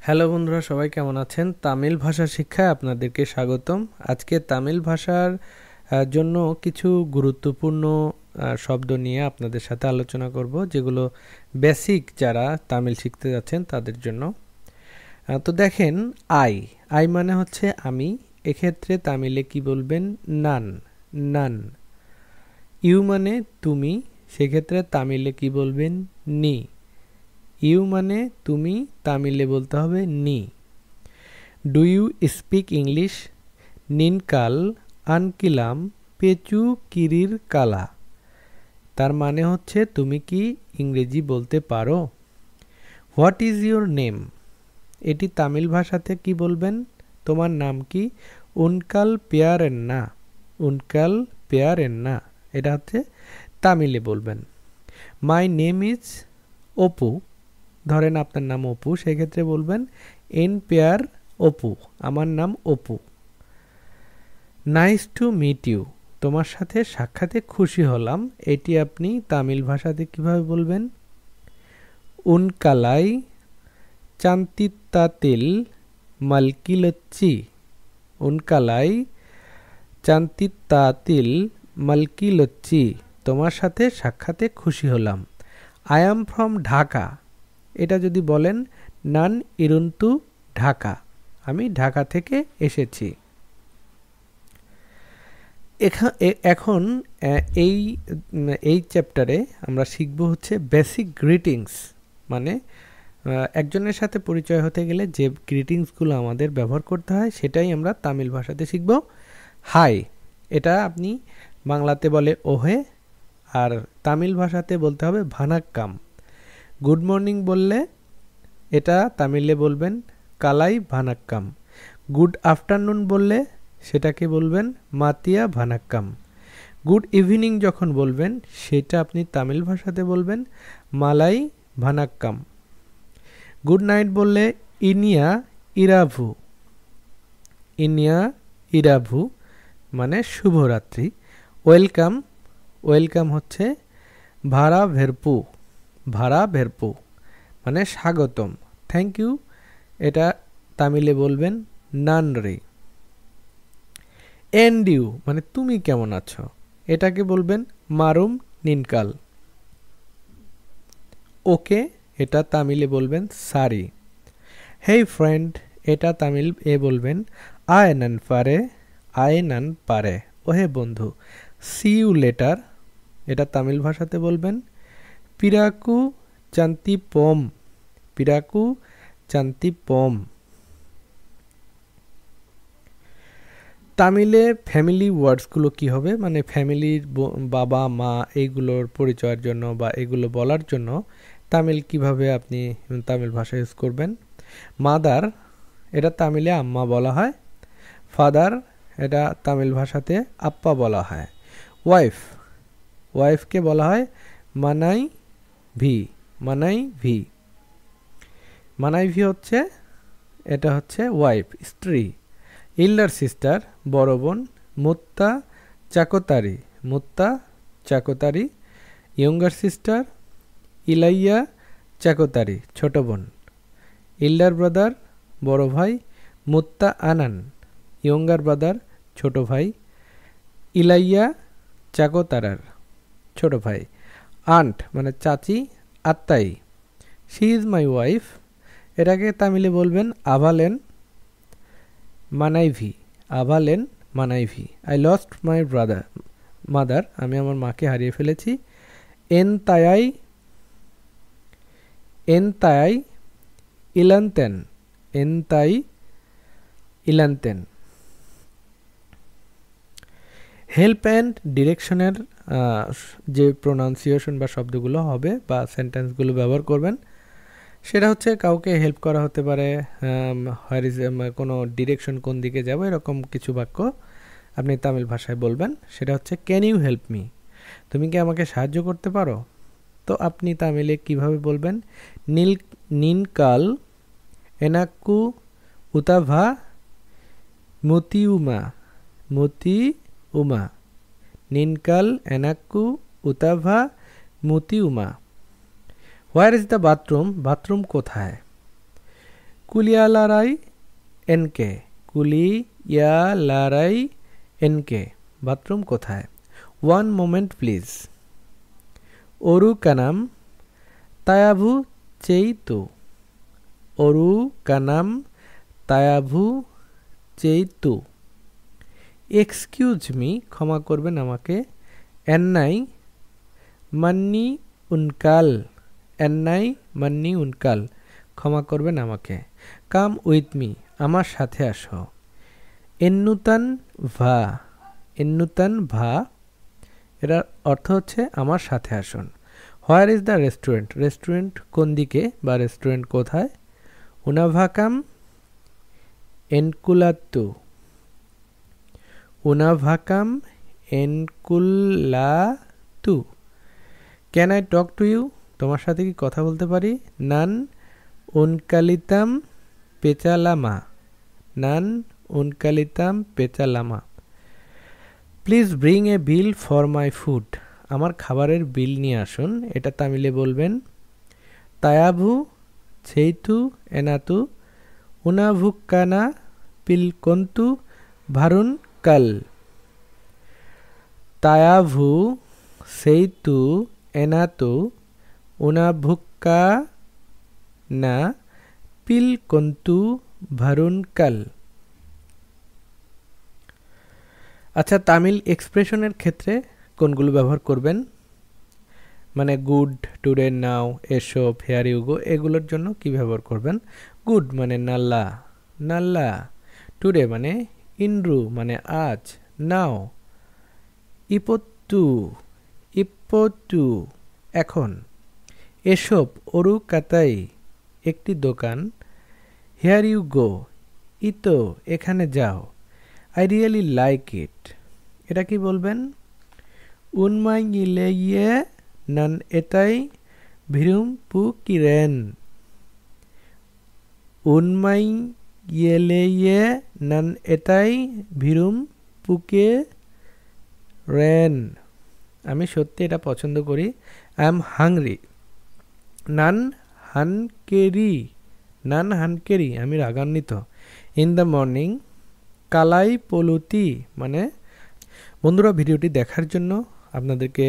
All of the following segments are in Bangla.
হ্যালো বন্ধুরা, সবাই কেমন আছেন? তামিল ভাষা শিক্ষায় আপনাদেরকে স্বাগতম। আজকে তামিল ভাষার জন্য কিছু গুরুত্বপূর্ণ শব্দ নিয়ে আপনাদের সাথে আলোচনা করব, যেগুলো বেসিক যারা তামিল শিখতে যাচ্ছেন তাদের জন্য। তো দেখেন, আই আই মানে হচ্ছে আমি। এক্ষেত্রে তামিলে কি বলবেন? নান, নান। ইউ মানে তুমি, সেক্ষেত্রে তামিলে কি বলবেন? নি। ইউ মানে তুমি, তামিলে বলতে হবে নি। Do you speak English? নিনকাল আনকিলাম পেচু কিরির কালা। তার মানে হচ্ছে তুমি কি ইংরেজি বলতে পারো? What is your name? এটি তামিল ভাষাতে কি বলবেন? তোমার নাম কি? উনকাল পেয়ারেন না, উনকাল পেয়ারেন না। এটা হচ্ছে তামিলে বলবেন। My name is Apu. ধরেন আপনার নাম অপু, সেক্ষেত্রে বলবেন এন পেয়ার অপু, আমার নাম Apu. Nice to meet you, তোমার সাথে সাক্ষাতে খুশি হলাম। এটি আপনি তামিল ভাষাতে কিভাবে বলবেন? উনকালাই চান্তিত্তাতিল মালকিলচ্চি। উনকালাই চান্তিত্তাতিল মালকিলচ্চি, তোমার সাথে সাক্ষাতে খুশি হলাম। I am from Dhaka. এটা যদি বলেন নান ইরুন্তু ঢাকা, আমি ঢাকা থেকে এসেছি। এখন এই এই চ্যাপ্টারে আমরা শিখব হচ্ছে বেসিক গ্রিটিংস, মানে একজনের সাথে পরিচয় হতে গেলে যে গ্রিটিংসগুলো আমাদের ব্যবহার করতে হয় সেটাই আমরা তামিল ভাষাতে শিখব। হাই, এটা আপনি বাংলাতে বলে ওহে, আর তামিল ভাষাতে বলতে হবে ভানাক্কাম। গুড মর্নিং বললে এটা তামিলে বলবেন কালাই ভানাক্কাম। গুড আফটারনুন বললে সেটাকে বলবেন মাতিয়া ভানাক্কাম। গুড ইভিনিং যখন বলবেন সেটা আপনি তামিল ভাষাতে বলবেন মালাই ভানাক্কাম। গুড নাইট বললে ইনিয়া ইরাভু, ইনিয়া ইরাভু মানে শুভরাত্রি। ওয়েলকাম, ওয়েলকাম হচ্ছে ভাড়া ভেরপু, ভাড়া ভেরপু মানে স্বাগতম। থ্যাংক ইউ, এটা তামিলে বলবেন নানরে। এন্ড ইউ মানে তুমি কেমন আছো, এটাকে বলবেন মারুম নিনকাল। ওকে, এটা তামিলে বলবেন সারি। হেই ফ্রেন্ড, এটা তামিল বলবেন আয়নান পারে, আয়নান পারে। ওহে বন্ধু। সি ইউ লেটার, এটা তামিল ভাষাতে বলবেন পিরাকু চান্তি পম, পিরাকু চান্তি পম। তামিলে ফ্যামিলি ওয়ার্ডসগুলো কি হবে, মানে ফ্যামিলির বাবা মা এইগুলোর পরিচয়ের জন্য বা এগুলো বলার জন্য তামিল কিভাবে আপনি তামিল ভাষা ইউজ করবেন? মাদার, এটা তামিলে আম্মা বলা হয়। ফাদার, এটা তামিল ভাষাতে আপ্পা বলা হয়। ওয়াইফ, ওয়াইফকে বলা হয় মানাই ভি, মানাই ভি। মানাই ভি হচ্ছে, এটা হচ্ছে ওয়াইফ, স্ত্রী। ইল্ডার সিস্টার বড় বোন মুত্তা চাকতারি, মুত্তা চাকতারি। ইয়ঙ্গার সিস্টার ইলাইয়া চাকতারি, ছোট বোন। ইল্ডার ব্রাদার বড় ভাই মুত্তা আনান, ইয়ঙ্গার ব্রাদার ছোট ভাই। ইলাইয়া চাকতারার, ছোট ভাই। আন্ট মানে চাচি, আত্মাই। শি ইজ মাই ওয়াইফ, এটাকে তামিলে বলবেন আভালেন মানাইভি, আভালেন মানাইভি। I lost my brother, mother, আমি আমার মাকে হারিয়ে ফেলেছি। এন তায়াই, এন তায়াই ইলান্তেন, এন তাই ইলান্তেন। হেল্প অ্যান্ড ডিরেকশনের যে প্রোনাউন্সিয়েশন বা শব্দগুলো হবে বা সেন্টেন্সগুলো ব্যবহার করবেন সেটা হচ্ছে কাউকে হেল্প করা হতে পারে, কোনো ডিরেকশন কোন দিকে যাবো এরকম কিছু বাক্য আপনি তামিল ভাষায় বলবেন। সেটা হচ্ছে ক্যান ইউ হেল্প মি, তুমি কি আমাকে সাহায্য করতে পারো? তো আপনি তামিলে কিভাবে বলবেন? নীল নিনকাল এনাক্কু উতাভা মতি উমা, মতি উমা। নিনকাল এনাক্কু উতাভা মতি উমা। Where is the bathroom, bathroom কোথায়? কুলিয়ালারাই এনকে, কুলিয়ালারাই এনকে, বাথরুম কোথায়? One moment please. ওরু কানাম তায়াভু চেইতু, ওরু কানাম তায়াভু চেইতু। এক্সকিউজ মি, ক্ষমা করবেন আমাকে। এন্নাই মান্নি উনকাল, এন্নাই মান্নি উনকাল, ক্ষমা করবেন আমাকে। কাম উইথ মি, আমার সাথে আসো। এন্নুতান ভা, এন্নুতান ভা, এর অর্থ হচ্ছে আমার সাথে আসুন। Where is the restaurant, restaurant কোন দিকে বা রেস্টুরেন্ট কোথায়? উনাভাকাম এনকুলাত্তু, উনাভাকাম এনকুলাতু। Can I talk to you, তোমার সাথে কি কথা বলতে পারি? নান উনকালিতাম পেচালামা, নান উনকালিতাম পেচালামা। Please bring a bill for my food, আমার খাবারের বিল নিয়ে আসুন। এটা তামিলে বলবেন তায়াভু ছেইতু এনাতু উনাভুক্কানা পিলকন্তু ভারুন কাল। তায়াভু সেইতু এনাতু উনাভুক্কানা পিলকন্তু ভারুন কাল। আচ্ছা, তামিল এক্সপ্রেশনের ক্ষেত্রে কোনগুলো ব্যবহার করবেন? মানে গুড, টুডে, নাও, এসো, হেয়ার ইউ গো, এগুলোর জন্য কি ব্যবহার করবেন? গুড মানে নাল্লা, নাল্লা। টুডে মানে ইনরু মানে আজ, নাও। ইপোত্তু, ইপোত্তু এখন। এসব ওরু কাতাই একটি দোকান। হেয়ার ইউ গো ইতো এখানে যাও। আই রিয়েলি লাইক ইট, এটা কি বলবেন? উনমাই ইয়ে নান এটাই ভিরুম পু কিরেন, উনমাই ইয়ে নান এটাই ভিরুম পুকে রেন, আমি সত্যি এটা পছন্দ করি। I am hungry. নান হানকেরি, নান হানকেরি, আমি রাগান্বিত। ইন দ্য মর্নিং কালাই পলুতি মানে। বন্ধুরা, ভিডিওটি দেখার জন্য আপনাদেরকে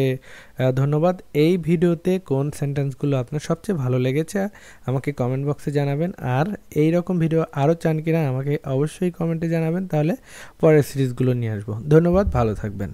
ধন্যবাদ। এই ভিডিওতে কোন সেন্টেন্সগুলো আপনার সবচেয়ে ভালো লেগেছে আমাকে কমেন্ট বক্সে জানাবেন। আর এই রকম ভিডিও আরও চান কিনা আমাকে অবশ্যই কমেন্টে জানাবেন, তাহলে পরের সিরিজগুলো নিয়ে আসবো। ধন্যবাদ, ভালো থাকবেন।